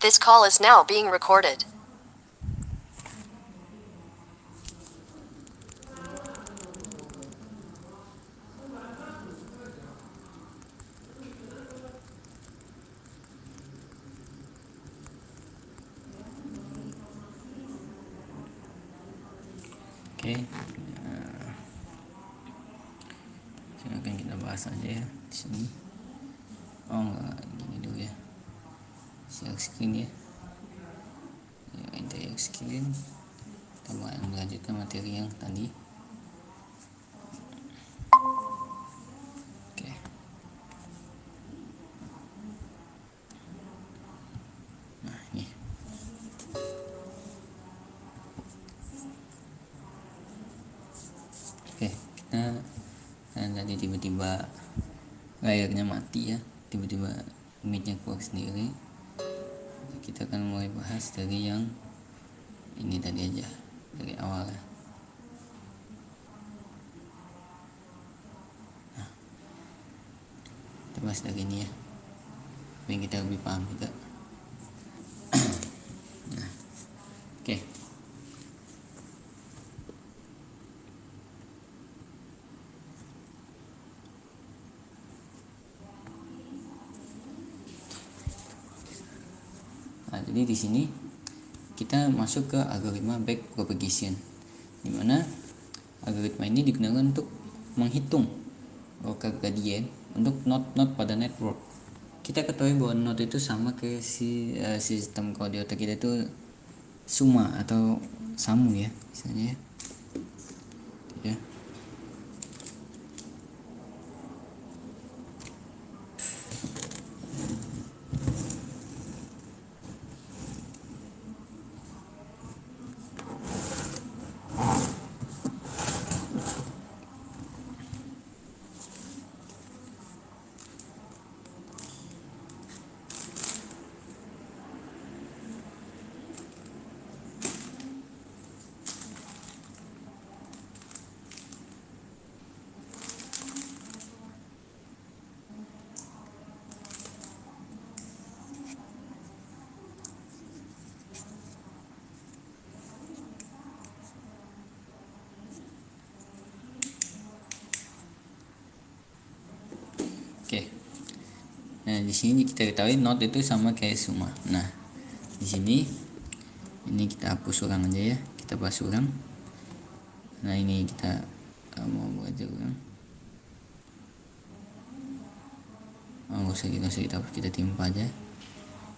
This call is now being recorded. Oke, akan kita bahas aja ya di sini. Oh enggak, gini dulu ya, share screen ya. Entire screen. Kita melanjutkan materi yang tadi. Oke. Nah ini. Oke, kita tadi tiba-tiba layarnya mati ya, tiba-tiba mic-nya keluar sendiri. Kita akan mulai bahas dari yang ini tadi aja, dari awal ya. Nah, kita bahas dari ini ya, biar kita lebih paham juga. Nah, oke. Nah, jadi di sini kita masuk ke algoritma backpropagation, di mana algoritma ini digunakan untuk menghitung local gradient untuk node pada network. Kita ketahui bahwa node itu sama ke sistem kalau di otak kita itu suma atau samu ya, misalnya ya. Oke. Nah, di sini kita ketahui node itu sama kayak suma. Nah, di sini ini kita hapus ulang aja ya. Kita bahas ulang. Nah, ini kita mau buat ulang. Oh, nggak usah kita timpa aja.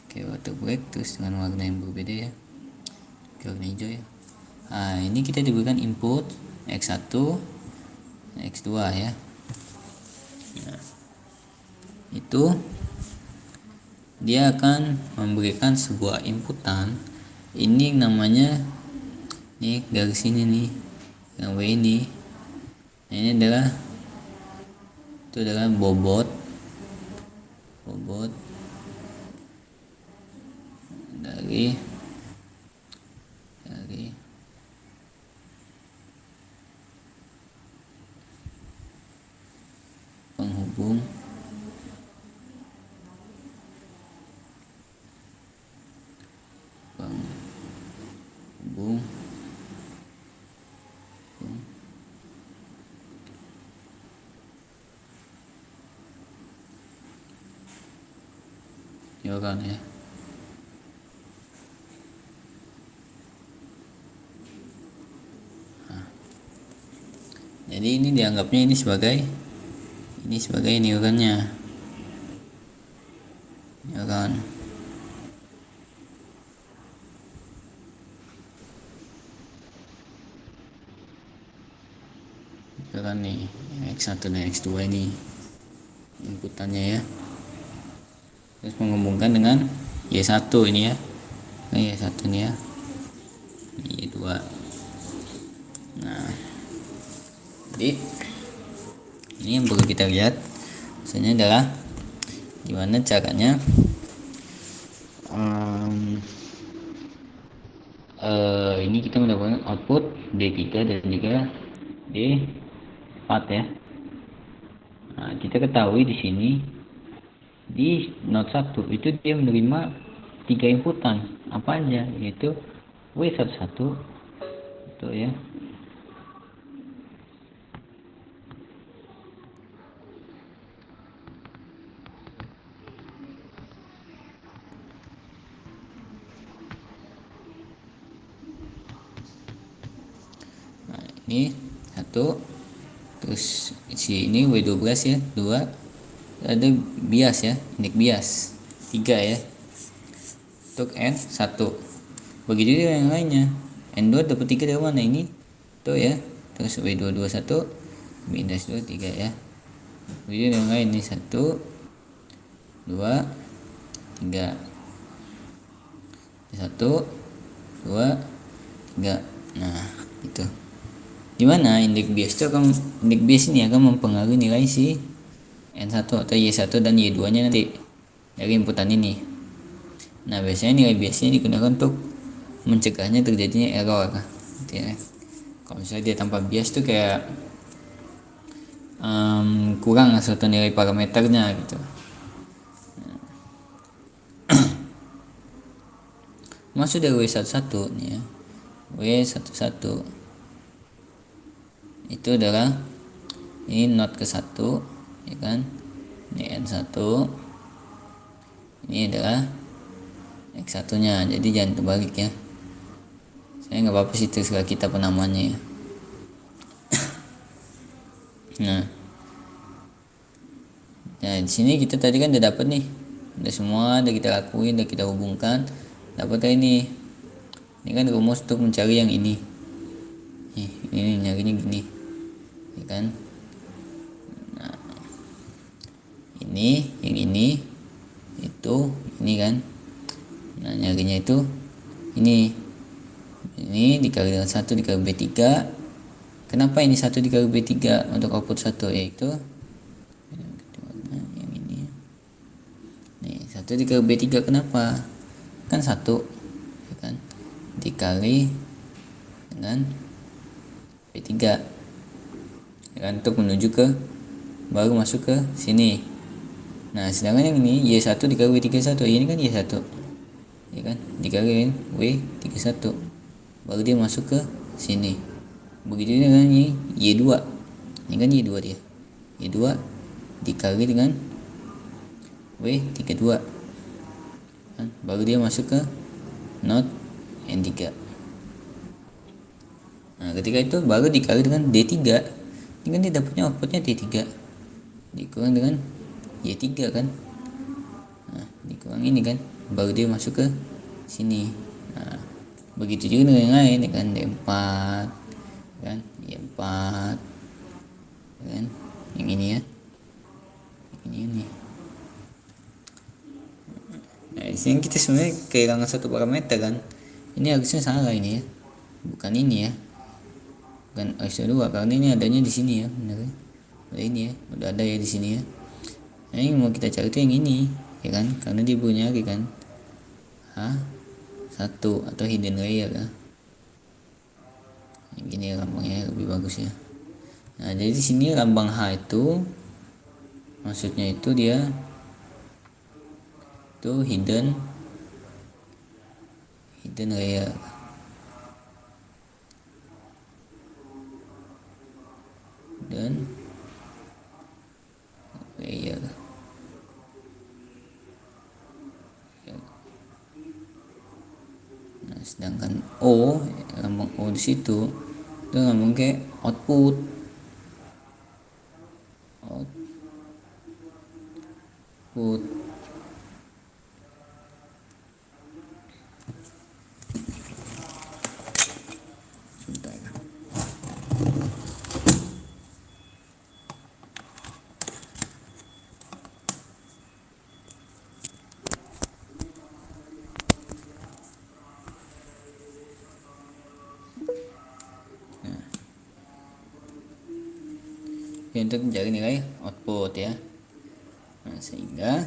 Oke, water break terus dengan warna yang berbeda ya. Oke, warna hijau ya. Nah, ini kita diberikan input X1, X2 ya. Nah, itu dia akan memberikan sebuah inputan. Ini namanya nih garis ini nih, yang W ini. Nah, ini adalah bobot dari penghubung neuron ya. Nah, jadi ini dianggapnya ini sebagai neuronnya, neuron. Neuron nih X1 dan X2 ini inputannya ya. Terus menghubungkan dengan Y1 ini ya. Nah, Y1 ini ya. Ini Y2. Nah, jadi ini yang perlu kita lihat misalnya adalah gimana caranya ini kita mendapatkan output D3 dan juga D4 ya. Nah, kita ketahui di sini di node 1 itu dia menerima tiga inputan apa aja, yaitu W11 itu ya. Nah, ini 1, terus si ini W12 ya, 2, ada bias ya, indeks bias 3 ya, untuk N1. Begitu juga yang lainnya, N2 dapat 3 dari mana ini tuh ya, terus W221 minus 2 3 ya. Begitu yang lain ini 1 2 3, 1 2 3. Nah itu dimana indeks bias itu akan, indeks bias ini akan mempengaruhi nilai si N1 atau Y1 dan Y2 nya nanti dari inputan ini. Nah biasanya nilai biasnya digunakan untuk mencegahnya terjadinya error gitu ya. Kalau misalnya dia tanpa bias tuh kayak kurang suatu nilai parameternya gitu. Maksud dari W11 nih ya, W11 itu adalah ini not ke 1 ya kan, ini N1, ini adalah X1 nya, jadi jangan terbalik ya. Saya nggak apa-apa sih terserah kita penamanya ya. Nah di sini kita tadi kan udah dapat nih, udah semua udah kita lakuin, udah kita hubungkan, dapat ini kan rumus untuk mencari yang ini nyarinya gini ya kan. Nah ini yang ini itu ini kan, nah nyarinya itu ini dikali dengan 1 dikali B3. Kenapa ini 1 dikali B3 untuk output 1, yaitu yang ini nih 1 dikali B3. Kenapa? Kan 1 ya kan, dikali dengan B3 ya kan, untuk menuju ke baru masuk ke sini. Nah sedangkan yang ini Y1 dikali W31, ini kan Y1 ya kan, dikali W31 baru dia masuk ke sini. Begitu dengan ini Y2, ini kan Y2 dia, Y2 dikali dengan W32 kan, baru dia masuk ke node N3. Nah ketika itu baru dikali dengan D3, ini kan dia dapatnya outputnya D3 dikurang dengan Y3 kan. Nah dikurang ini kan, baru dia masuk ke sini. Nah begitu juga dengan yang lain ya kan, D4 kan, Y4 kan, yang ini ya, ini. Nah di sini kita sebenarnya kehilangan satu parameter kan, ini harusnya salah ini ya, bukan ini ya, bukan ISO 2, karena ini adanya di sini ya, benar ya, udah ini ya, udah ada ya di sini ya. Nah yang mau kita cari itu yang ini ya kan, karena dia punya kan H1 atau hidden layer ya. Yang gini lambangnya lebih bagus ya. Nah jadi di sini lambang H itu maksudnya itu dia itu hidden layer. Dan layer nah sedangkan O, lambang O di situ itu lambang kayak output sebentar ya. Untuk mencari nilai output ya. Nah, sehingga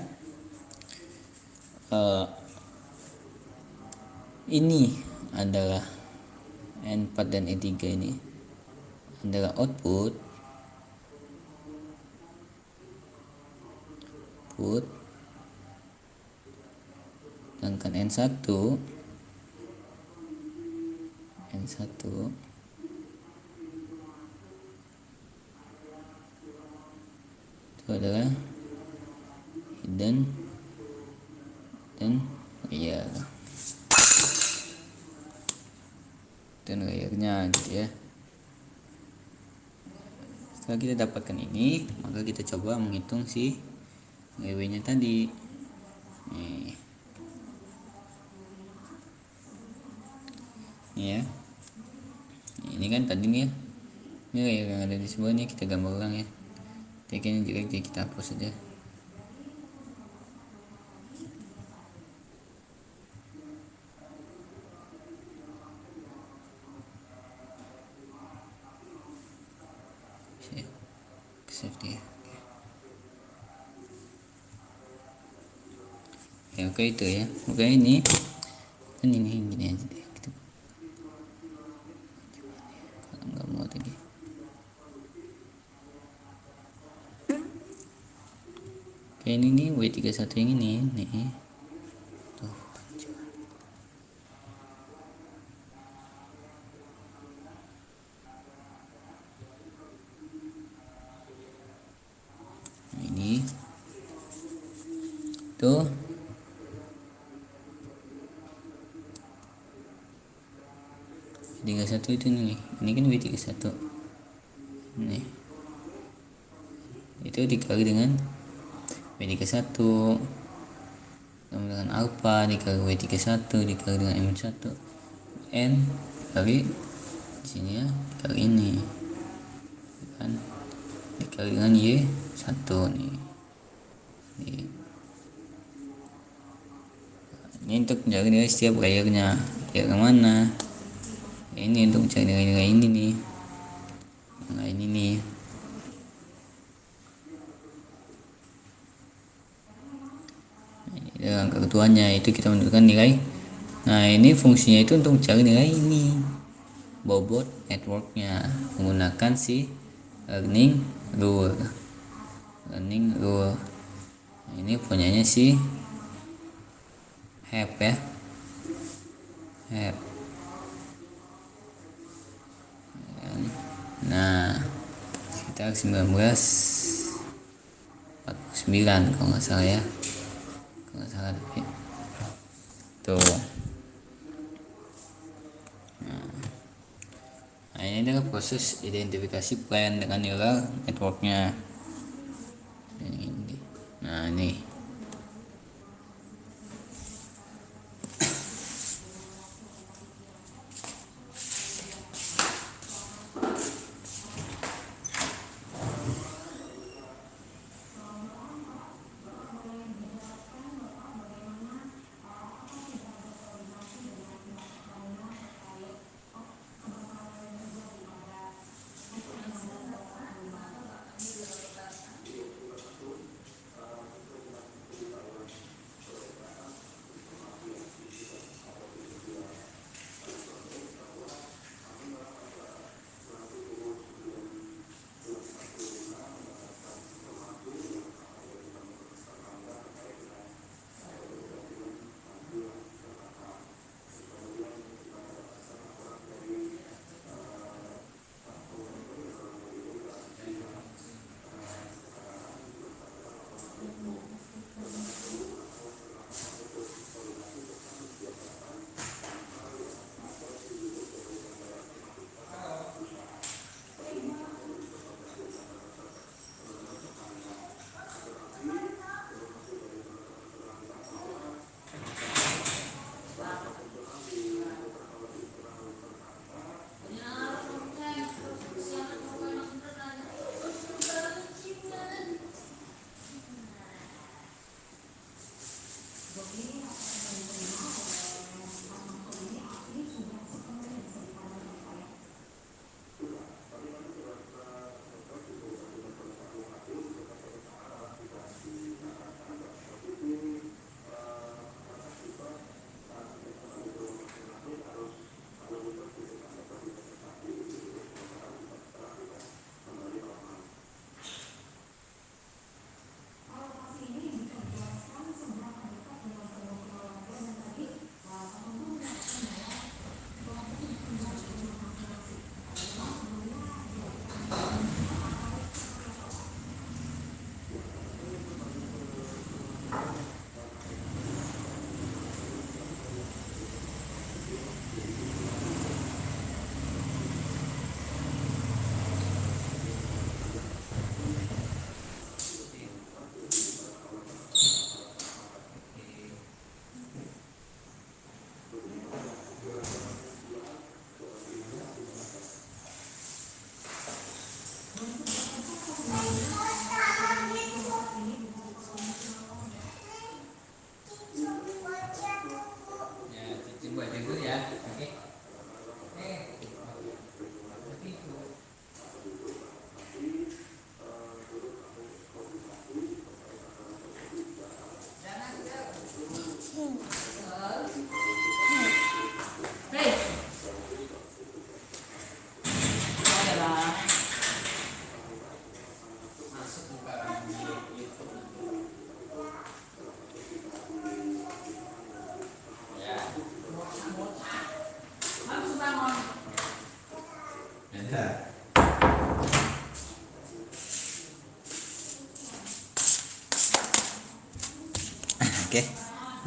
ini adalah N4 dan N3 ini adalah output Sedangkan N1 itu adalah hidden dan layer. Dan layernya gitu ya. Setelah kita dapatkan ini, maka kita coba menghitung si GW nya tadi. Nih ya, ini kan tadi nih ya, ini layer yang ada di sebelah ini kita gambar ulang ya. Tekannya jelek jadi kita hapus saja. Save dia. Ya oke itu ya. Oke ini kan ini gini aja deh. Kita kalau nggak mau tadi. Oke ini nih W31 yang ini nih. Tuh. Nah, ini tuh W31 itu nih, ini kan W31 nih, itu dikali dengan W31 dengan alpha dikali W31 dikali dengan M1 N dikali sini ya, dikali ini kan, dikali dengan Y1 nih. Ini untuk mencari nilai setiap layernya, layer mana. Ini untuk mencari nilai-nilai ini nih, nah ini nih. Dengan ketentuannya itu kita menentukan nilai. Nah ini fungsinya itu untuk mencari nilai ini bobot networknya menggunakan si learning rule. Nah, ini punyanya si HEP ya, HEP. Nah sekitar 1949 kalau nggak salah ya, kalau nggak salah tapi tuh. Nah ini adalah proses identifikasi plan dengan neural networknya. Nah ini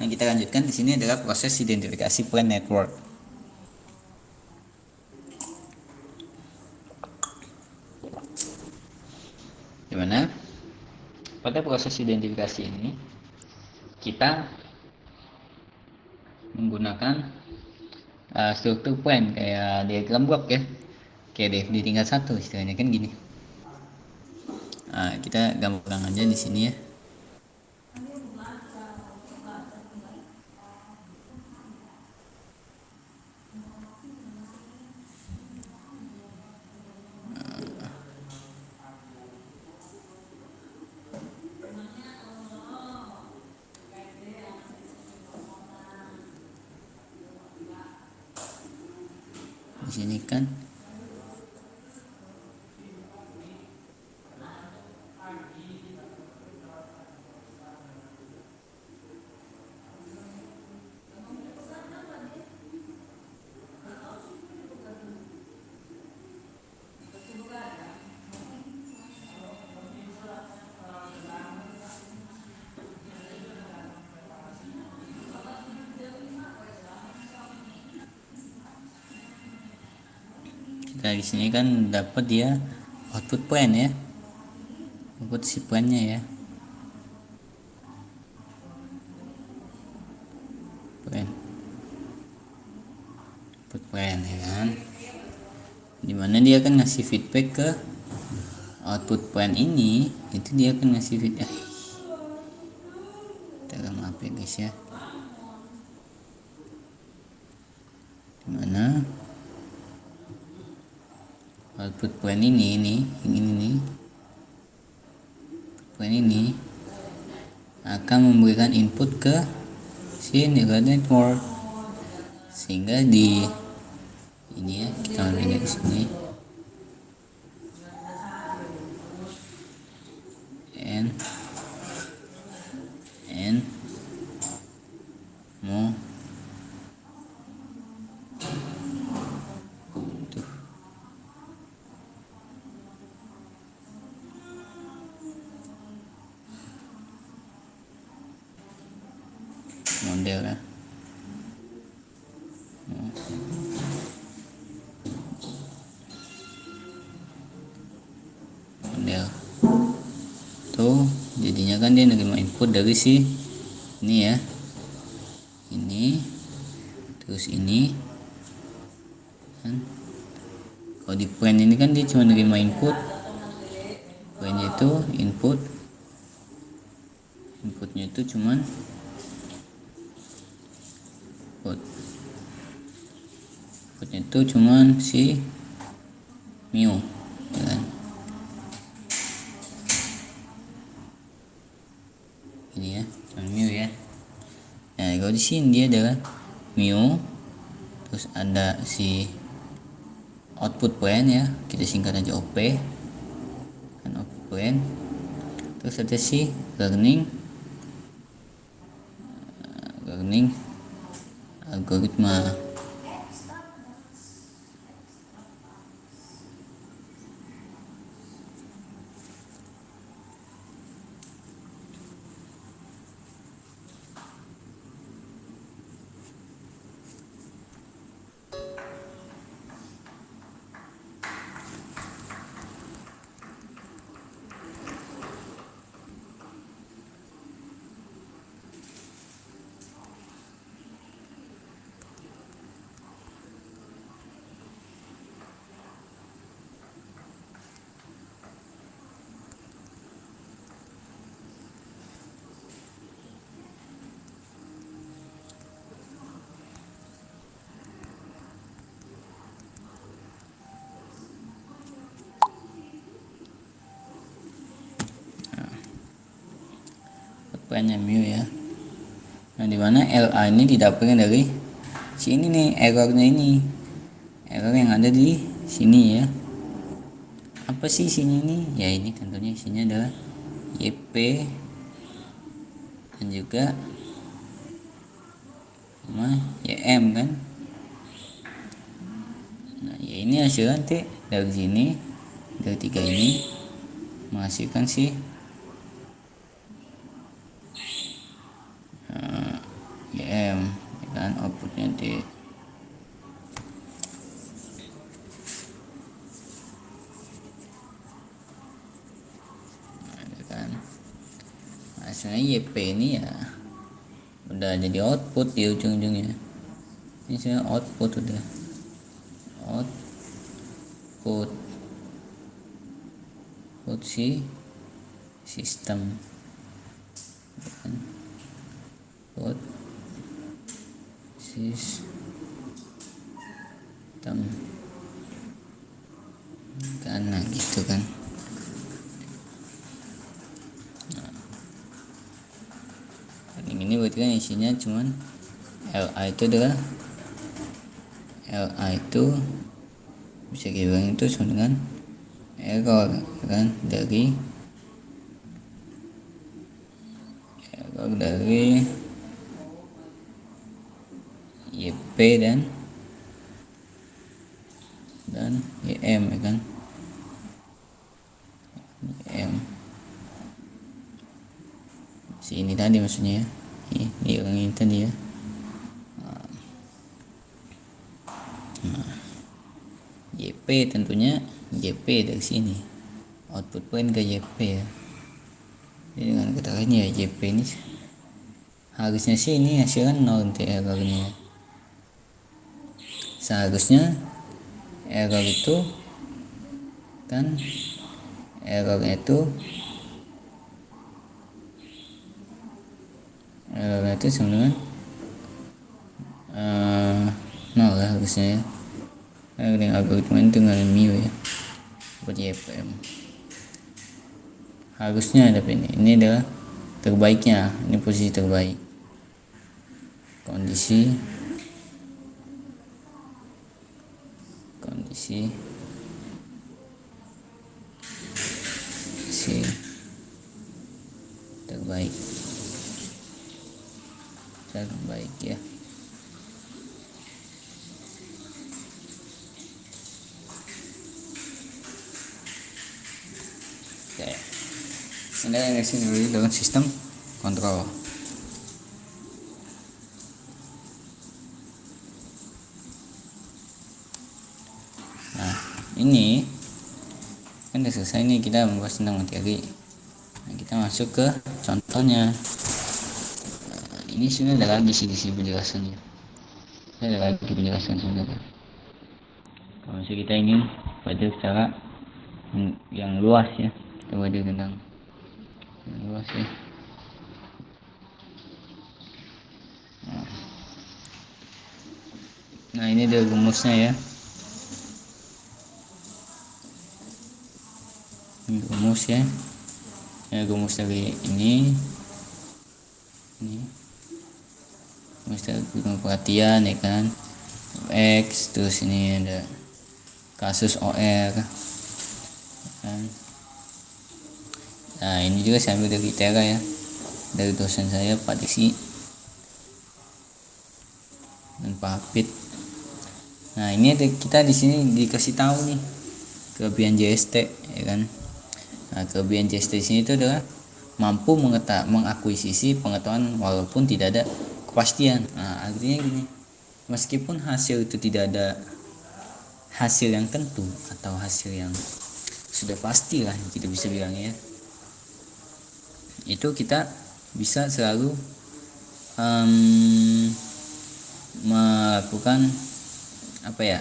Yang kita lanjutkan di sini adalah proses identifikasi plan network. Dimana pada proses identifikasi ini kita menggunakan struktur plan kayak diagram blok ya, kayak DFD tingkat 1 istilahnya kan gini. Kita gampang aja di sini ya. Di sini kan kita di sini kan dapat dia output plan ya, output si plannya ya, plan output plan ya kan, dimana dia akan ngasih feedback ke output plan ini. Itu dia akan ngasih feedback maaf ya guys ya, dimana output plan ini plan ini akan memberikan input ke si neural network, sehingga di ini ya kita ambil di sini n mo model ya, model tuh jadinya kan dia nerima input dari si ini ya, ini terus ini kan. Kalau di plan ini kan dia cuma nerima input, plannya itu inputnya itu cuman inputnya itu cuman si mu ya kan? Ini ya cuman mu ya. Nah kalau di sini dia adalah mu, terus ada si output plan ya, kita singkat aja OP kan, output plan. Terus ada si learning algoritma. Plannya mu ya. Nah dimana LA ini didapatkan dari sini nih, errornya ini, error yang ada di sini ya. Apa sih isinya ini? Ya ini tentunya isinya adalah YP dan juga sama YM kan. Nah ya ini hasil nanti dari sini, dari tiga ini menghasilkan si dan outputnya D. Kan sebenarnya YP ini ya udah jadi output di ujung-ujungnya. Ini sebenarnya output, udah output si sistem, output sistem karena gitu kan. Ini berarti kan isinya cuman LA itu adalah LA itu bisa dibilang itu sama dengan error kan, dari YP dan YM ya kan, YM si ini tadi maksudnya ya, ini orang ini tadi ya. YP tentunya YP dari sini, output point ke YP ya. Jadi dengan kata lain ya YP ini harusnya sih ini hasilnya 0 untuk errornya. Seharusnya error itu kan errornya itu sama dengan 0 lah harusnya ya. Dengan algoritma itu dengan mu ya buat YPM harusnya, tapi ini adalah terbaiknya, ini posisi terbaik, kondisi terbaik ya. Oke, ini yang dulu dengan sistem kontrol. Nah ini kan udah selesai nih, kita membahas tentang materi. Nah, kita masuk ke contohnya. Ini sebenarnya ada lagi sisi penjelasannya. Ada lagi penjelasan sebenarnya. Kalau misalnya kita ingin baca secara yang luas ya, kita baca tentang yang luas ya. Nah ini ada rumusnya ya. Ini rumus ya. Rumus dari ini rumus dari perhatian ya kan, X, terus ini ada kasus OR kan. Nah ini juga saya ambil dari Tera ya, dari dosen saya Pak Diksi dan Pak Hafid. Nah ini ada, kita di sini dikasih tahu nih kelebihan JST ya kan. Nah kelebihan JST di sini itu adalah mampu mengakuisisi pengetahuan walaupun tidak ada kepastian. Nah artinya gini, meskipun hasil itu tidak ada hasil yang tentu atau hasil yang sudah pasti lah kita bisa bilang ya, itu kita bisa selalu melakukan apa ya,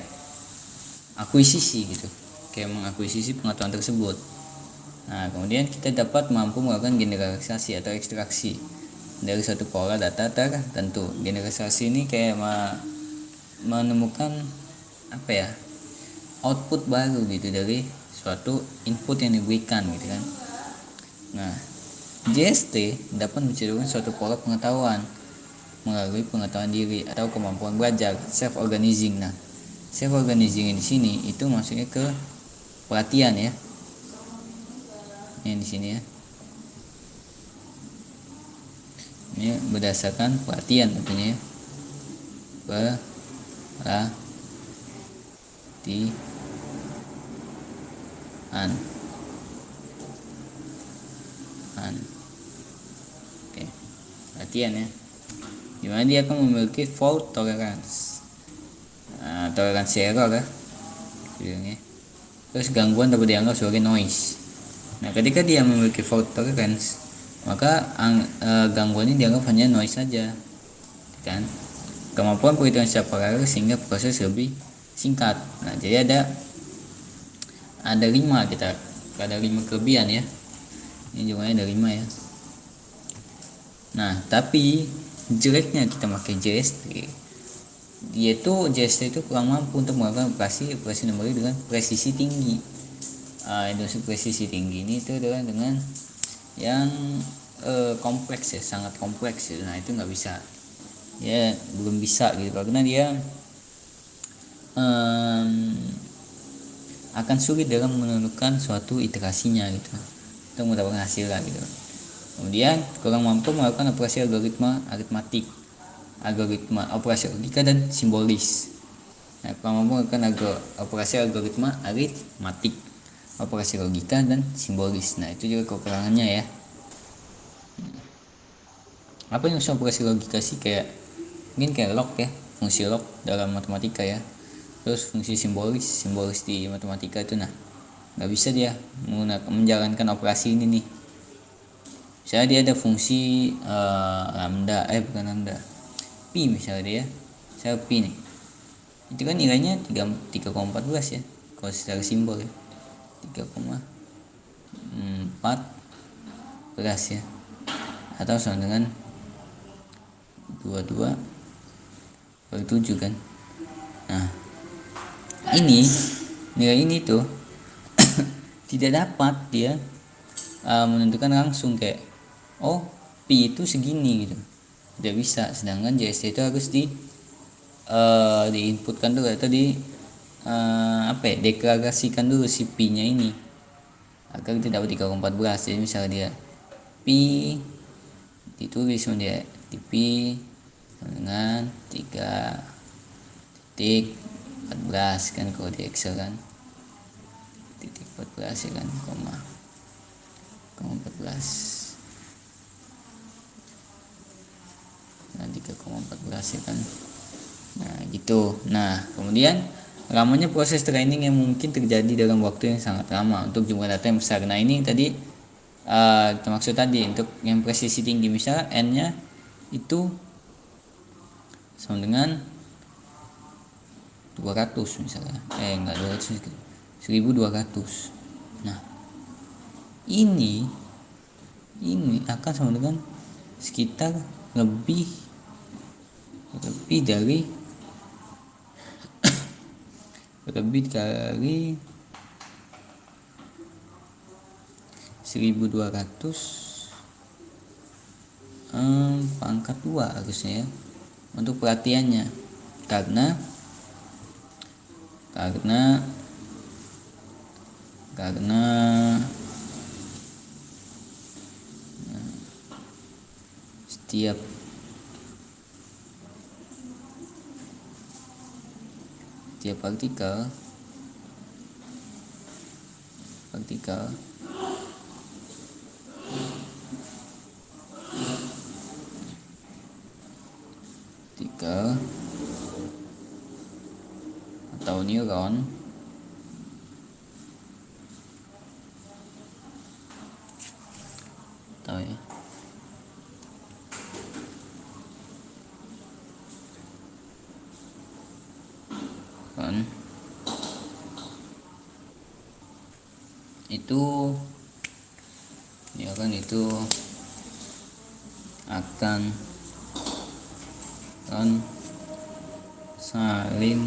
akuisisi gitu, kayak mengakuisisi pengetahuan tersebut. Nah kemudian kita dapat mampu melakukan generalisasi atau ekstraksi dari suatu pola data tertentu. Generalisasi ini kayak menemukan apa ya, output baru gitu dari suatu input yang diberikan gitu kan. Nah JST dapat menciptakan suatu pola pengetahuan melalui pengetahuan diri atau kemampuan belajar, self organizing. Nah self organizing di sini itu maksudnya ke perhatian ya, yang di sini ya, ini berdasarkan perhatian tentunya ya, perhatian. Oke, perhatian ya. di mana dia akan memiliki fault tolerance, toleransi error ya bilangnya. Terus gangguan dapat dianggap sebagai noise. Nah, ketika dia memiliki fault tolerance, maka gangguan ini dianggap hanya noise saja, kan? Kemampuan perhitungan secara paralel sehingga proses lebih singkat. Nah, jadi ada 5 kita, ada 5 kelebihan ya. Ini jumlahnya ada 5 ya. Nah, tapi jeleknya kita pakai JST, JST itu kurang mampu untuk melakukan operasi memori dengan presisi tinggi. Industri presisi tinggi ini itu adalah dengan yang kompleks ya, sangat kompleks ya. Nah, itu nggak bisa ya, belum bisa gitu, karena dia akan sulit dalam menentukan suatu iterasinya gitu untuk mendapatkan hasil lah gitu. Kemudian kurang mampu melakukan operasi aritmatik, operasi logika dan simbolis. Nah, kurang mampu melakukan operasi algoritma aritmatik, operasi logika dan simbolis. Nah, itu juga kekurangannya ya. Apa yang usah operasi logika sih? Mungkin kayak log ya, fungsi log dalam matematika ya. Terus fungsi simbolis di matematika itu, nah nggak bisa dia menjalankan operasi ini nih. Misalnya dia ada fungsi pi misalnya dia, saya pi nih, itu kan nilainya 3,14 ya kalau secara simbol ya, 3,14 ya, atau sama dengan 22/7 kan. Nah, ini nilai ini tuh tidak dapat dia menentukan langsung kayak pi itu segini gitu, tidak bisa. Sedangkan JST itu harus diinputkan dulu atau deklarasikan dulu si pi nya ini agar kita dapat 3,14. Jadi misalnya dia pi ditulis sama dia di pi dengan 3.14 kan kalau di Excel kan, titik 14 ya kan, koma 14 nah 3,14 ya kan. Nah gitu. Nah kemudian lamanya proses training yang mungkin terjadi dalam waktu yang sangat lama untuk jumlah data yang besar. Nah ini tadi termaksud tadi untuk yang presisi tinggi, misalnya n nya itu sama dengan 200 misalnya, enggak 200, 1200. Nah ini akan sama dengan sekitar lebih dari 1200 pangkat 2 harusnya ya untuk pelatihannya, karena setiap partikel atau neuron tahu ya, kan itu ya kan, itu akan saling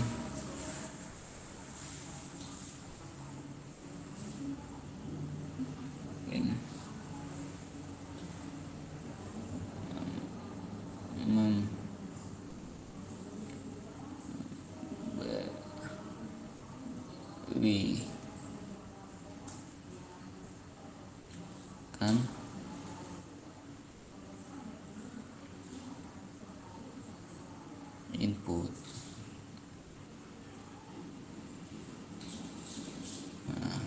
memberikan input. Nah,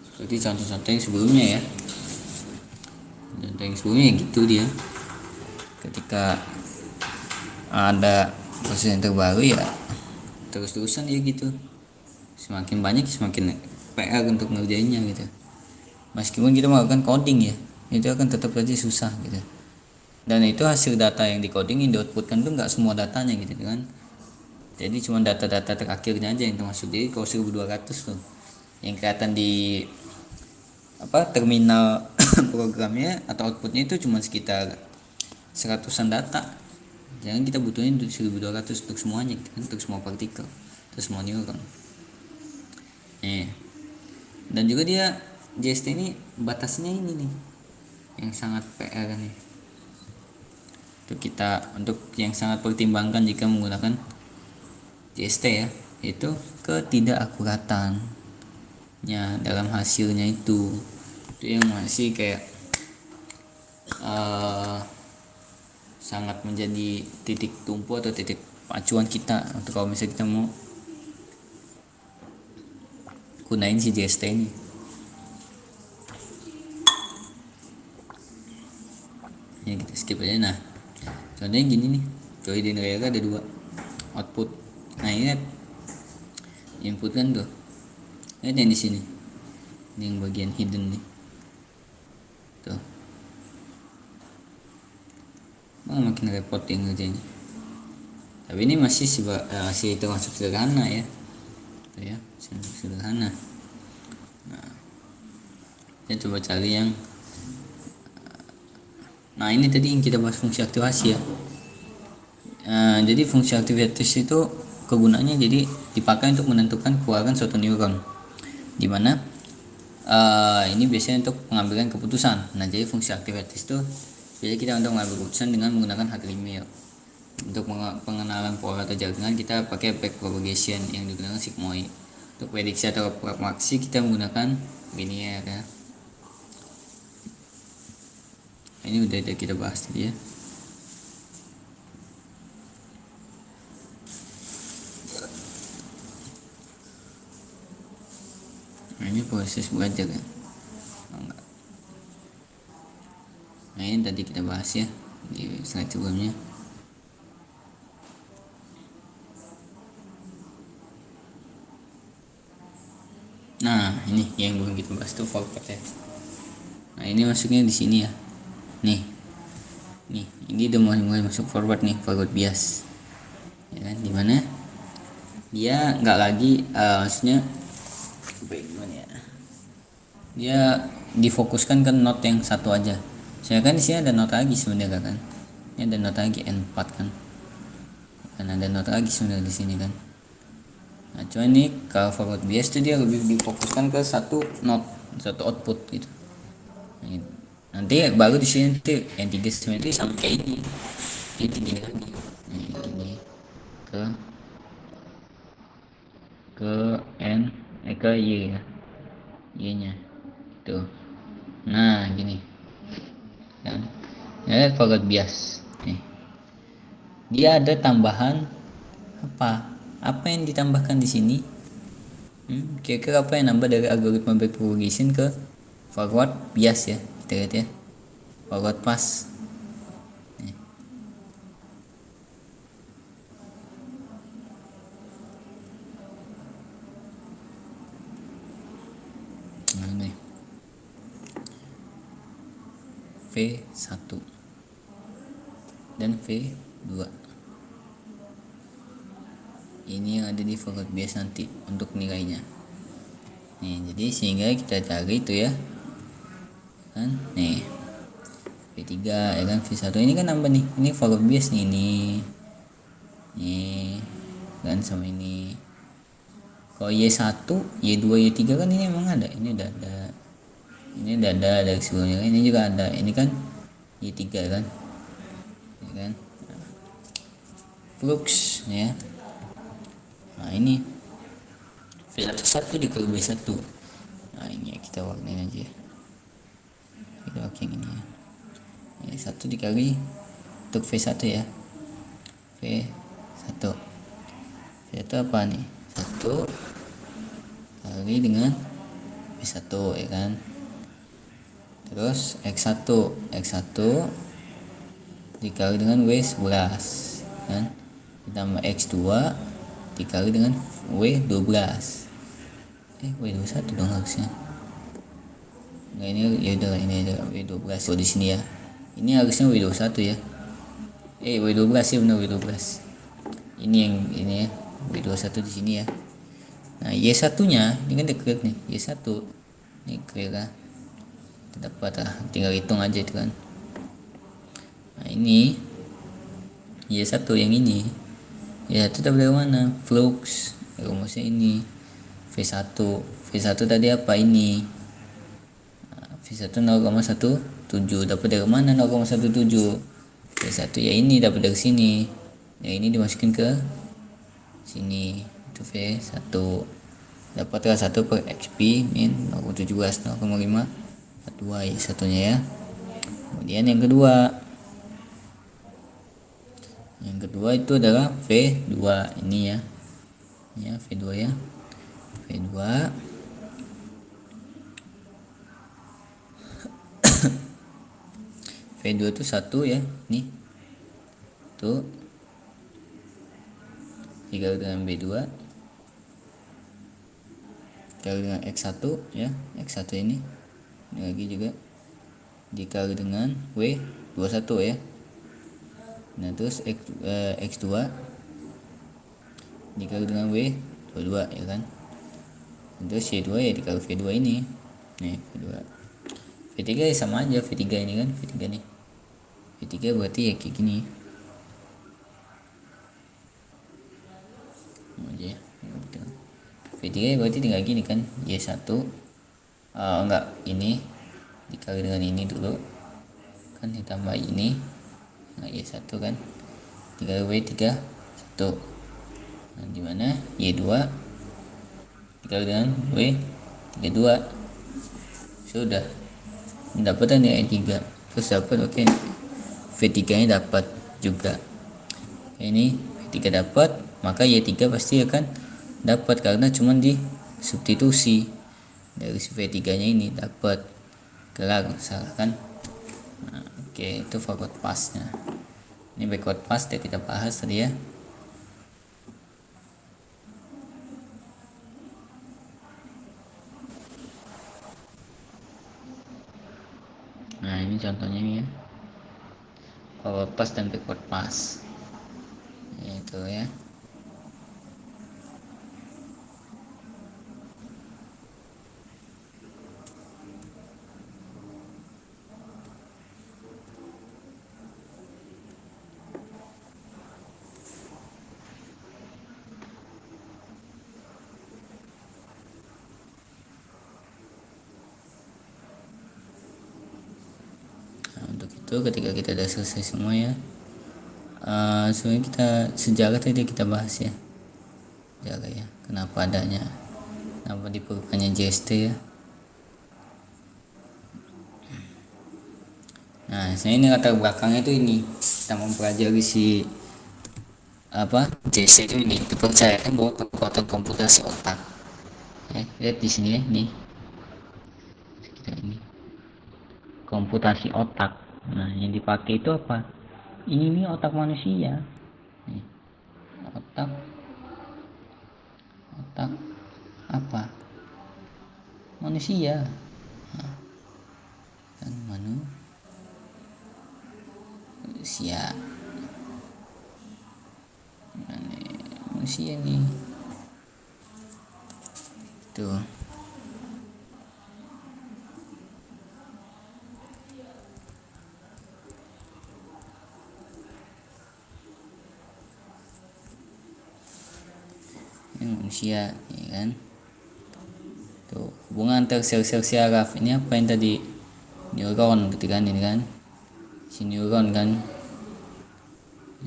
seperti contoh-contoh yang sebelumnya ya, contoh yang sebelumnya gitu dia ketika ada proses yang terbaru ya terus-terusan ya gitu, semakin banyak semakin PR untuk ngerjainnya gitu. Meskipun kita melakukan coding ya, itu akan tetap saja susah gitu. Dan itu hasil data yang di coding yang di outputkan tuh nggak semua datanya gitu kan. Jadi cuma data-data terakhirnya aja yang termasuk. Jadi kalau 1200 tuh yang kelihatan di terminal programnya atau outputnya itu cuma sekitar 100-an data. Jangan kita butuhin 1200 untuk semuanya gitu kan, untuk semua partikel, untuk semua neuron. Dan juga dia JST ini batasnya ini nih yang sangat PR nih. Untuk yang sangat pertimbangkan jika menggunakan JST ya, itu ketidakakuratannya dalam hasilnya itu yang masih kayak sangat menjadi titik tumpu atau titik acuan kita untuk kalau misalnya kita mau gunain si JST ini. Ya kita skip aja. Nah contohnya gini nih, Coiden Rega ada 2 output. Nah ini input kan tuh, ini yang di sini, ini yang bagian hidden nih tuh. Makin repot yang ngerjainnya, tapi ini masih termasuk sederhana ya, sederhana. Nah kita coba cari yang ini tadi yang kita bahas fungsi aktivasi ya. Jadi fungsi aktivasi itu kegunaannya jadi dipakai untuk menentukan keluaran suatu neuron, dimana ini biasanya untuk pengambilan keputusan. Nah jadi fungsi aktivasi itu jadi kita untuk mengambil keputusan dengan menggunakan Huxley-Mills. Untuk pengenalan pola atau jaringan kita pakai backpropagation yang digunakan sigmoid. Untuk prediksi atau aproksi kita menggunakan linear ya. Ini udah kita bahas tadi ya. Nah, ini proses belajar ya. Nah ini tadi kita bahas ya di slide sebelumnya. Nah ini yang belum kita bahas tuh forward ya. Nah ini masuknya di sini ya. Nih ini udah mulai masuk forward nih, forward bias ya kan, dimana dia nggak lagi maksudnya gimana ya, dia difokuskan ke note yang satu aja. Saya kan di sini ada note lagi sebenarnya kan, ini ada note lagi N4 kan ada note lagi sebenarnya di sini kan. Nah cuma ini kalau forward bias itu dia lebih difokuskan ke satu note, satu output gitu. Nanti baru di sini nanti yang 3 sebenarnya sama kayak ini tinggi lagi ini ke N ke Y ya, Y nya tuh. Nah gini kan, ya forward bias nih, dia ada tambahan apa yang ditambahkan di sini. Kira-kira apa yang nambah dari algoritma backpropagation ke forward bias ya, kita lihat ya, forward pass. Nah ini V1 dan V2 ini yang ada di forward bias nanti untuk nilainya nih. Jadi sehingga kita cari itu ya kan, nih V3 ya kan, V1 ini kan nambah nih, ini forward bias nih, ini kan sama ini. Kalau Y1, Y2, Y3 kan ini memang ada, ini udah ada dari sebelumnya kan, ini juga ada, ini kan Y3 kan ya kan, flux ya. Nah ini V1 dikali B1. Nah ini kita warnain aja, kita pakai yang ini ya. Ini 1 dikali untuk V1 ya, V1 apa nih, 1 kali dengan V1 ya kan. Terus X1 dikali dengan W11 kan, ditambah X2 dikali dengan W12 W21 dong harusnya. Nah ini ya udah, ini ada W12 di sini ya. Ini harusnya W21 ya. W12 sih, benar W12. Ini yang ini ya, W21 di sini ya. Nah, Y1-nya ini kan dekat nih, Y1. Ini kira dapat lah, tinggal hitung aja itu kan. Nah, ini Y1 yang ini. Y1 dapat dari mana? Flux. Rumusnya ini. V1. V1 tadi apa ini? V1 0,17. Dapat dari mana 0,17? V1 ya ini dapat dari sini. Ya ini dimasukin ke sini. Itu V1. Dapatlah 1 per XP min 0,17 0,5 2 ya satunya ya. Kemudian yang kedua itu adalah V2 ini ya. Ya, V2 ya. V2 V2 itu 1 ya. Nih. Tuh. Dikali dengan B2 dikali dengan X1 ya. X1 ini lagi juga dikali dengan W21 ya. Nah terus X2 dikali dengan W22 ya kan. Terus Y2 ya dikali V2 ini. Nih V3 ya sama aja, V3 ini kan, V3 nih. V3 berarti ya kayak gini. Aja ya. V3 berarti tinggal gini kan, Y1 enggak, ini dikali dengan ini dulu kan, ditambah ini, nah Y1 kan dikali W31. Nah dimana Y2 dikali dengan W32. Sudah mendapatkan ya Y3. Terus dapat oke, V3 nya dapat juga. Ini V3 dapat, maka Y3 pasti akan dapat karena cuma di substitusi dari si V3 nya ini dapat. Kelar, salah kan. Nah, oke, itu forward pass nya. Ini backward pass yang kita bahas tadi ya. Nah ini contohnya nih ya, forward pass dan backward pass itu ya. Untuk itu ketika kita sudah selesai semua ya, sebenarnya kita sejarah tadi kita bahas ya, sejarah ya, kenapa diperlukannya JST ya. Nah saya ini latar belakangnya itu ini, kita mempelajari si JST itu ini dipercayakan bahwa kekuatan komputasi otak ya, lihat di sini ya, nih kita ini komputasi otak. Nah yang dipakai itu apa? Ini nih otak manusia. Nih, otak apa? Manusia. Nah, kan manusia. Nah, manusia nih. Tuh. Manusia ya kan. Tuh, hubungan antar sel-sel syaraf ini apa yang tadi, neuron gitu kan, ini kan si neuron kan,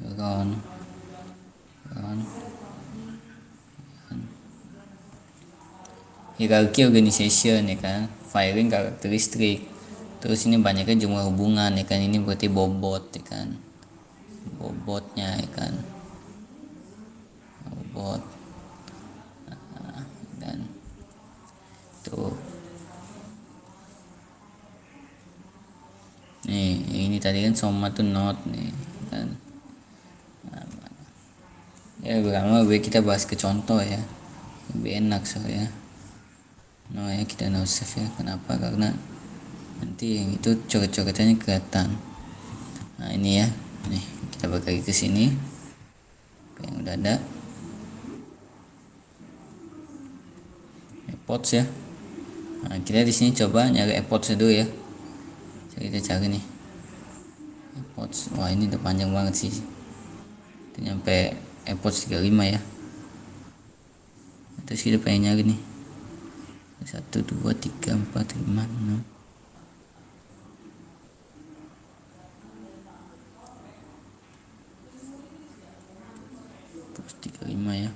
neuron hierarchy organization ya kan, firing karakteristik. Terus ini banyaknya jumlah hubungan ya kan, ini berarti bobot ya kan, bobotnya ya kan, bobot. Dan tuh nih ini tadi tadi kan soma tuh not nih kan. Ya pertama kita bahas ke contoh ya, lebih enak soalnya. No ya, kita no save ya. Kenapa? Karena nanti yang itu coret-coretannya kelihatan. Nah ini ya, nih kita bakal ke sini. Oke, yang udah ada AirPods ya. Nah, kita di sini coba nyari AirPods dulu ya. Jadi kita cari nih AirPods. Wah ini udah panjang banget sih. Kita nyampe AirPods 35 ya. Terus kita pengen nyari nih 1, 2, 3, 4, 5, 6. Terus 35 ya.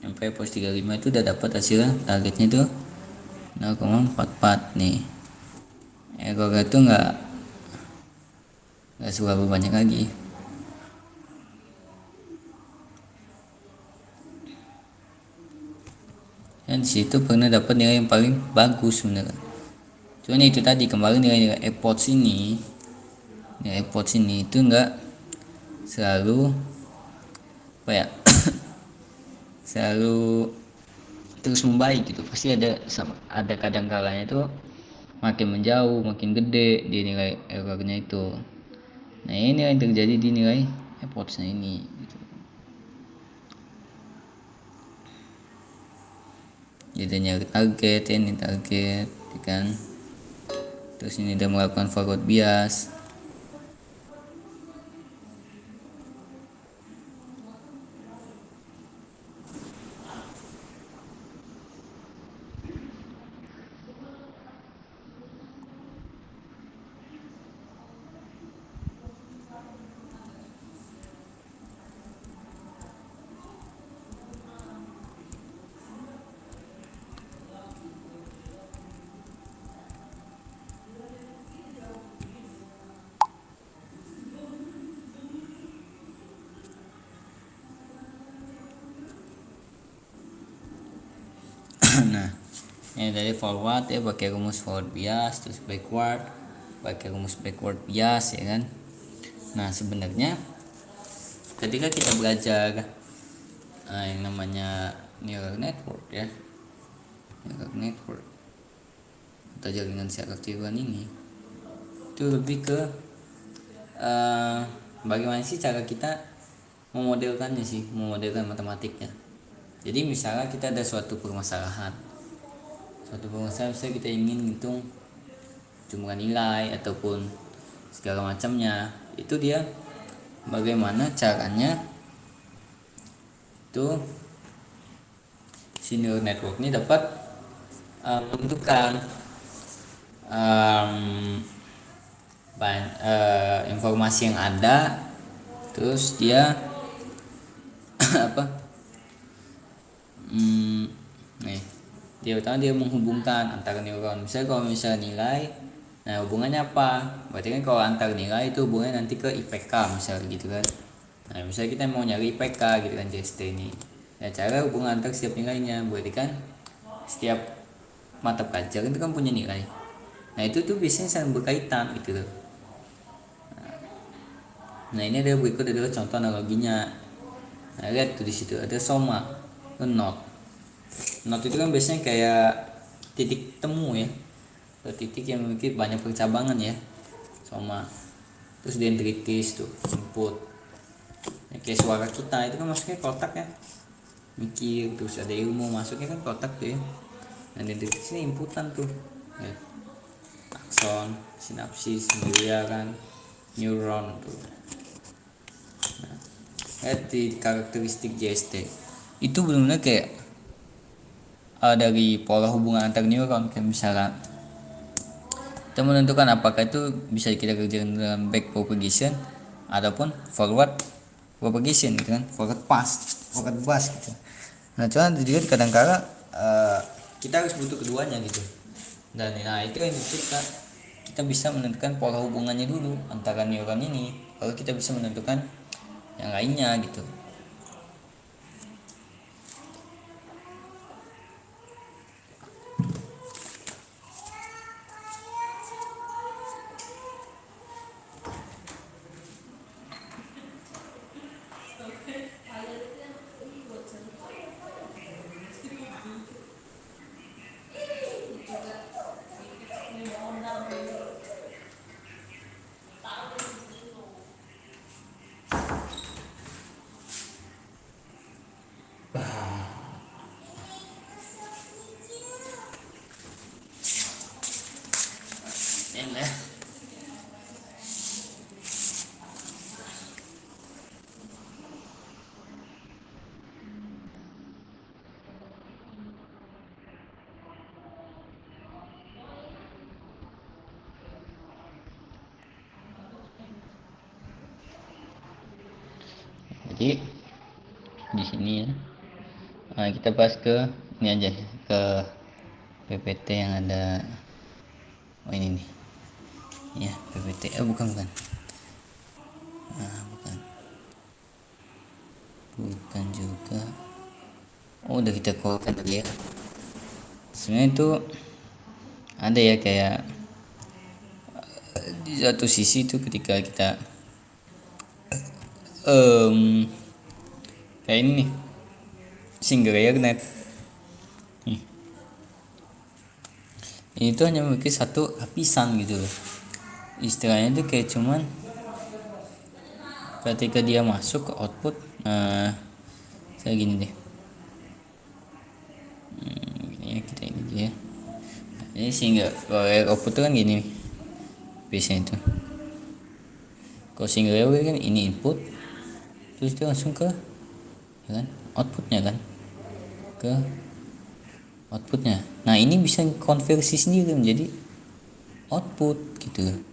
Sampai pos 35 itu udah dapat hasilnya, targetnya itu 0,44 nih. Error itu nggak seberapa banyak lagi. Dan disitu pernah dapat nilai yang paling bagus sebenarnya. Cuman itu tadi kembali nilai AirPods ini, nilai AirPods ini itu nggak selalu apa ya selalu terus membaik gitu. Pasti ada kadang kalanya itu makin menjauh, makin gede di nilai errornya itu. Nah ini yang terjadi di nilai AirPods ini gitu. Jadi nyari target, ini target kan. Terus ini dia melakukan forward bias. Nah ini dari forward ya pakai rumus forward bias, terus backward pakai rumus backward bias ya kan. Nah sebenarnya ketika kita belajar yang namanya neural network ya, neural network atau jaringan saraf tiruan ini itu lebih ke bagaimana sih cara kita memodelkannya sih, memodelkan matematiknya. Jadi misalnya kita ada suatu permasalahan misalnya kita ingin hitung jumlah nilai ataupun segala macamnya, itu dia bagaimana caranya itu si neural network ini dapat menentukan informasi yang ada, terus dia apa nih dia pertama dia menghubungkan antara neuron. Misalnya kalau misalnya nilai, nah hubungannya apa? Berarti kan kalau antar nilai itu hubungannya nanti ke IPK misalnya gitu kan. Nah misalnya kita mau nyari IPK gitu kan, JST ini. Nah cara hubungan antar setiap nilainya, berarti kan setiap mata pelajaran itu kan punya nilai. Nah itu tuh biasanya saling berkaitan gitu loh. Nah ini ada berikut adalah contoh analoginya. Nah lihat tuh di situ ada soma, not. Not itu kan biasanya kayak titik temu ya, titik yang memiliki banyak percabangan ya, soma. Terus dendritis tuh input. Ya, kayak suara kita itu kan masuknya kotak ya, mikir terus ada ilmu masuknya kan kotak tuh ya. Nah dendritis ini inputan tuh ya. Akson, sinapsis, glia kan, neuron tuh. Nah, lihat di karakteristik JST itu benar-benar kayak dari pola hubungan antar neuron. Kayak misalnya kita menentukan apakah itu bisa kita kerjakan dalam back propagation ataupun forward propagation gitu kan, forward pass gitu. Nah cuman juga kadang-kala kita harus butuh keduanya gitu. Dan nah itu yang kita bisa menentukan pola hubungannya dulu antara neuron ini, lalu kita bisa menentukan yang lainnya gitu. Jadi di sini ya kita bahas ke ini aja, ke PPT yang ada ini nih ya, PPT bukan bukan juga. Udah kita keluarkan tadi ya. Sebenarnya itu ada ya, kayak di satu sisi itu ketika kita kayak ini nih, single layer net ini tuh hanya memiliki satu lapisan gitu loh. Istilahnya tuh kayak cuman ketika dia masuk ke output, saya gini deh, gini ya, kita ini aja ya. Jadi single layer output tuh kan gini biasanya itu. Kalau single layer kan ini input, terus dia langsung ke ya kan, outputnya kan, ke outputnya. Nah ini bisa konversi sendiri menjadi output gitu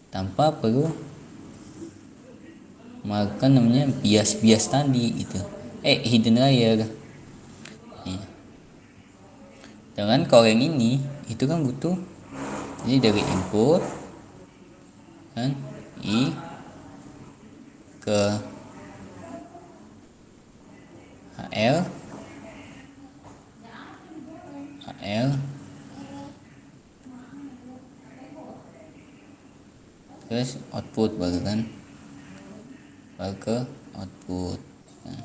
tanpa perlu melakukan namanya bias tadi gitu, hidden layer ya. Dengan kalau yang ini itu kan butuh, jadi dari input kan i ke hl terus output baru kan, baru ke output kan.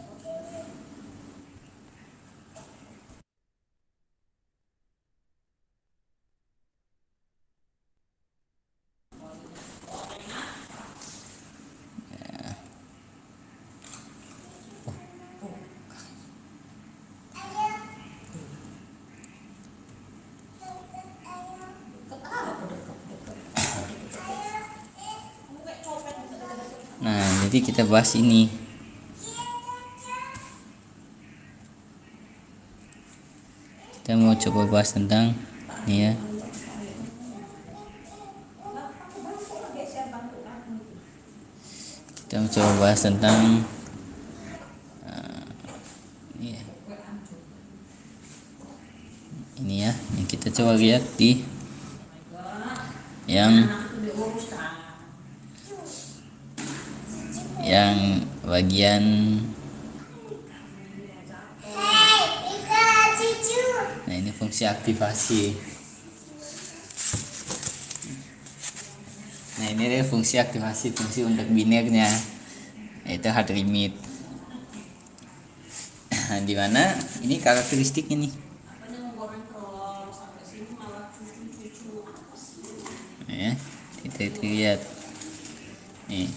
Nah jadi kita bahas ini, kita mau coba bahas tentang ini ya, kita mau coba bahas tentang ini ya, yang kita coba lihat di yang bagian nah ini fungsi aktivasi. Nah ini adalah fungsi aktivasi, fungsi untuk binernya, yaitu hard limit. Dimana ini karakteristiknya nih ya, kita lihat nih,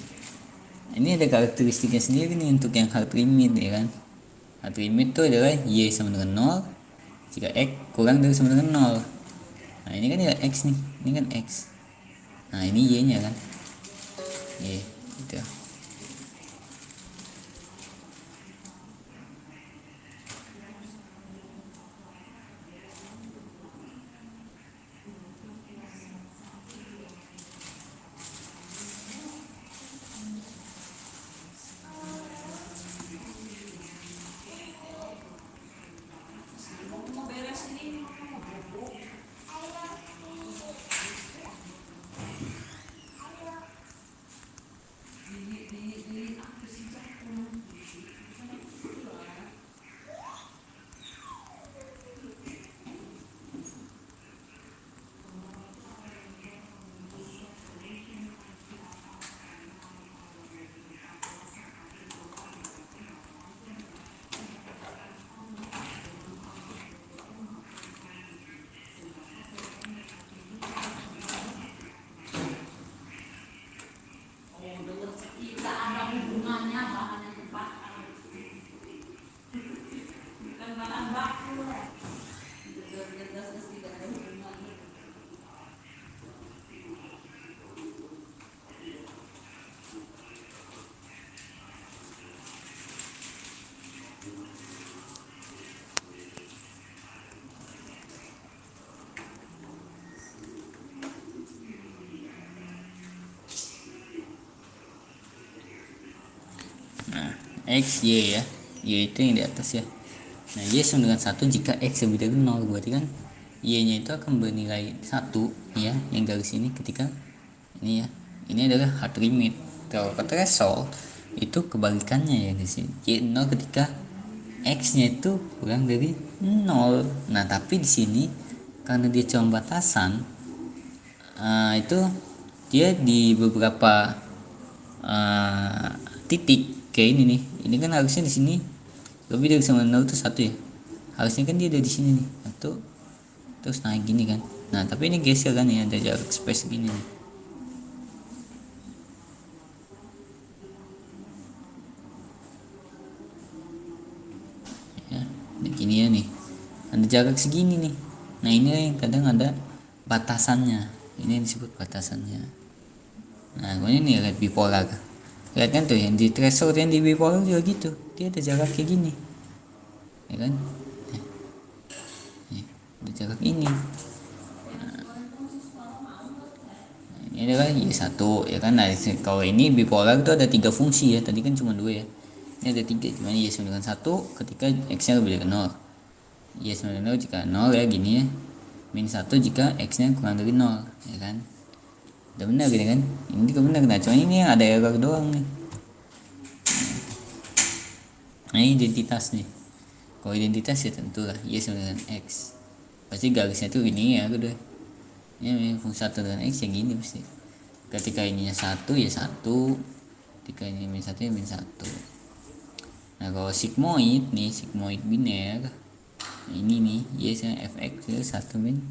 ini ada karakteristiknya sendiri nih untuk yang hard limit ya kan. Hard limit itu adalah y sama dengan 0 jika x kurang dari sama dengan 0. Nah ini kan ya x nih, ini kan x, nah ini y nya kan, y gitu. X, Y ya. Y itu yang di atas ya. Nah, Y sama dengan 1 jika X lebih dari 0. Berarti kan Y-nya itu akan bernilai 1 ya, yang garis ini ketika ini ya. Ini adalah hard limit. Kalau threshold itu kebalikannya ya di sini. Y 0 ketika X-nya itu kurang dari 0. Nah, tapi di sini karena dia cuma batasan, itu dia di beberapa titik kayak ini nih. Ini kan harusnya di sini lebih dari sama 0 itu 1 ya. Harusnya kan dia ada di sini nih. Atau terus naik gini kan. Nah, tapi ini geser kan ya, ada jarak space gini nih. Ya, gini ya nih. Ada jarak segini nih. Nah, ini yang kadang ada batasannya. Ini yang disebut batasannya. Nah, kemudian ini lihat bipolar. Lihat kan tuh yang di threshold, yang di bipolar juga gitu. Dia ada jarak kayak gini. Ya kan? Ada jarak ini. Ini adalah Y1 ya kan. Nah, kalau ini bipolar itu ada 3 fungsi ya. Tadi kan cuma 2 ya. Ini ada 3. Dimana Y sama dengan 1 ketika X nya lebih dari 0. Y sama dengan 0 jika 0 ya gini ya. Min 1 jika X nya kurang dari 0 ya kan. Udah benar gini kan. Ini juga benar. Nah, cuma ini yang ada error doang nih. Nah, ini identitas nih. Kalau identitas ya tentulah Y sama dengan X. Pasti garisnya tuh ini ya udah. Ini fungsi 1 dengan X yang gini pasti. Ketika ininya 1 ya 1. Ketika ini min 1 ya min 1. Nah, kalau sigmoid nih, sigmoid biner. Nah, ini nih Y sama Fx itu 1 min.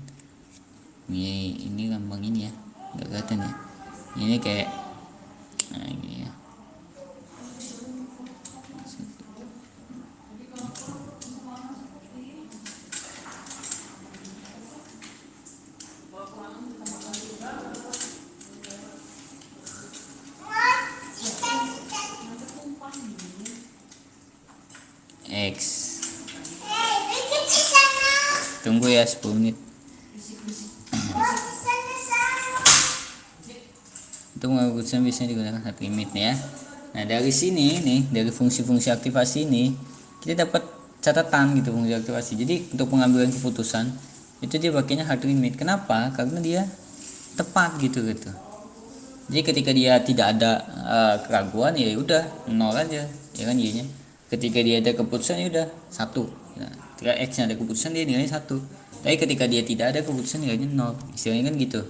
Ini lambang ini ya. Enggak kelihatan ya. Ini kayak nah ini ya. X. Tunggu ya 10 menit. Untuk mengukurkan biasanya digunakan hard limit ya. Nah, dari sini nih, dari fungsi-fungsi aktivasi ini kita dapat catatan gitu fungsi aktivasi. Jadi untuk pengambilan keputusan itu dia pakainya hard limit. Kenapa? Karena dia tepat gitu. Jadi ketika dia tidak ada keraguan ya udah 0 aja ya kan Y-nya. Ketika dia ada keputusan ya udah 1. Nah, ketika X-nya ada keputusan dia nilainya 1. Tapi ketika dia tidak ada keputusan nilainya 0. Istilahnya kan gitu.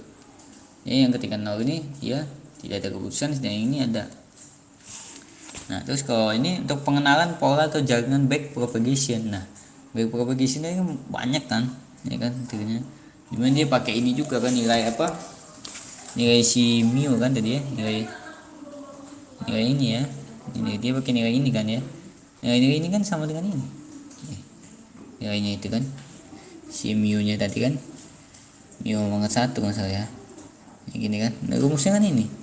Ya, yang ketika 0 ini dia tidak ada keputusan, sedang ini ada. Nah, terus kalau ini untuk pengenalan pola atau jaringan back propagation. Nah, back propagation ini banyak kan, ya kan intinya. Dimana dia pakai ini juga kan, nilai apa? Nilai si mu kan tadi ya, nilai ini ya. Ini dia pakai nilai ini kan ya. Nilai ini kan sama dengan ini. Nilainya itu kan. Si mu-nya tadi kan mu -1 kan saya. Yang gini kan. Nah, rumusnya kan ini.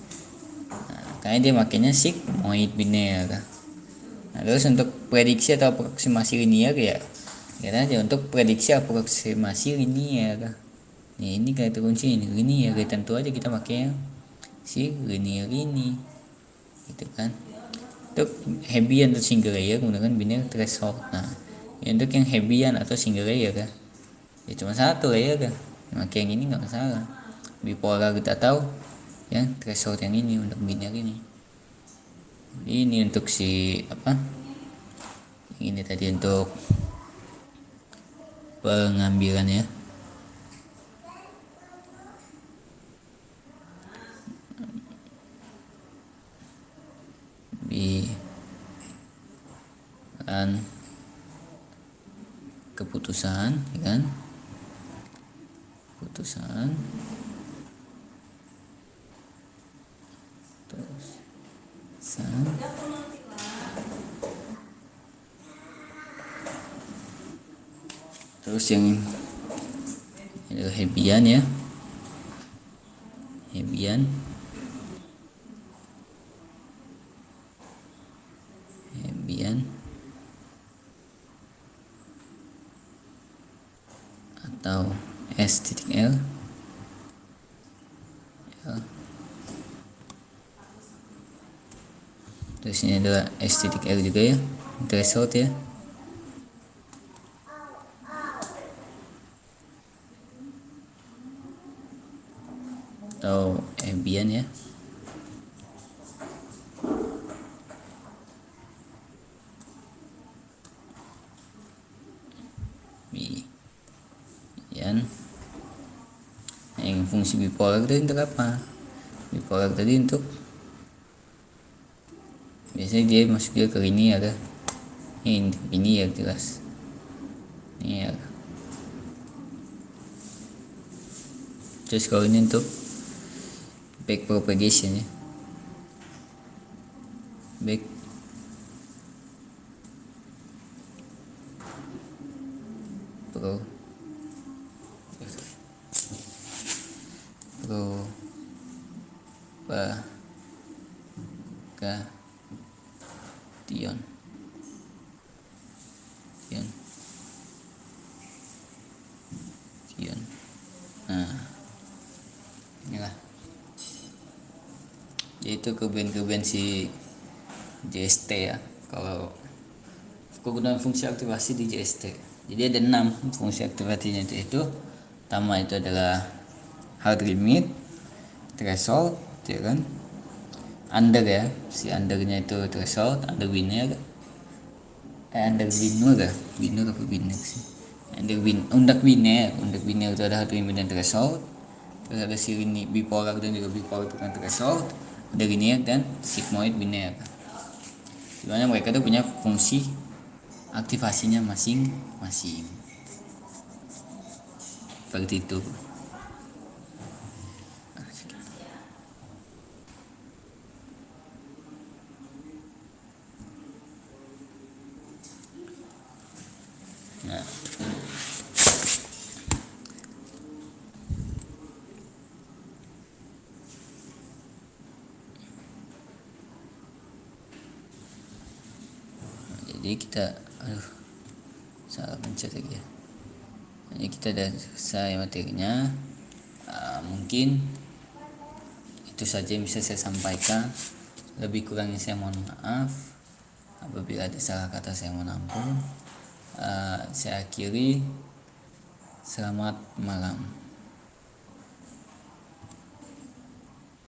Karena dia makainya sigmoid biner. Nah, terus untuk prediksi atau aproksimasi linear ya kita aja untuk prediksi aproksimasi linear. Nah, ini kayak kunci ini linear ya, tentu aja kita pakai si linear ini gitu kan. Untuk Hebbian atau single layer menggunakan biner threshold. Nah, ya untuk yang Hebbian atau single layer ya cuma satu layer kan. Pakai yang ini nggak masalah. Bipolar kita tahu ya, threshold yang ini untuk biner ini untuk si apa ini tadi untuk pengambilan ya. Dan keputusan ya kan, keputusan terus yang ini Hebbian ya, Hebbian atau S.L Terus ini adalah S titik R juga ya, threshold ya, atau ambient ya. Ambient. Yang fungsi bipolar tadi untuk apa? Bipolar tadi untuk biasanya dia masuk dia ke linear ya. Ini linear jelas. Linear. Terus kalau ini untuk back propagation ya. Back propagation. Nah, inilah. Yaitu kelebihan si JST ya. Kalau kegunaan fungsi aktivasi di JST. Jadi ada 6 fungsi aktivasinya itu. Pertama itu adalah hard limit, threshold, ya kan? Under ya, si undernya itu threshold, under winner, under winner, winner apa winner sih? Under winner itu ada hard limit dan threshold. Terus ada si bipolar dan juga bipolar dengan threshold, ada linear dan sigmoid biner. Dimana mereka tuh punya fungsi aktivasinya masing-masing. Seperti itu. Nah, jadi kita salah pencet lagi ya. Jadi kita udah selesai materinya. Mungkin itu saja yang bisa saya sampaikan. Lebih kurangnya saya mohon maaf. Apabila ada salah kata saya mohon ampun. Saya akhiri. Selamat malam.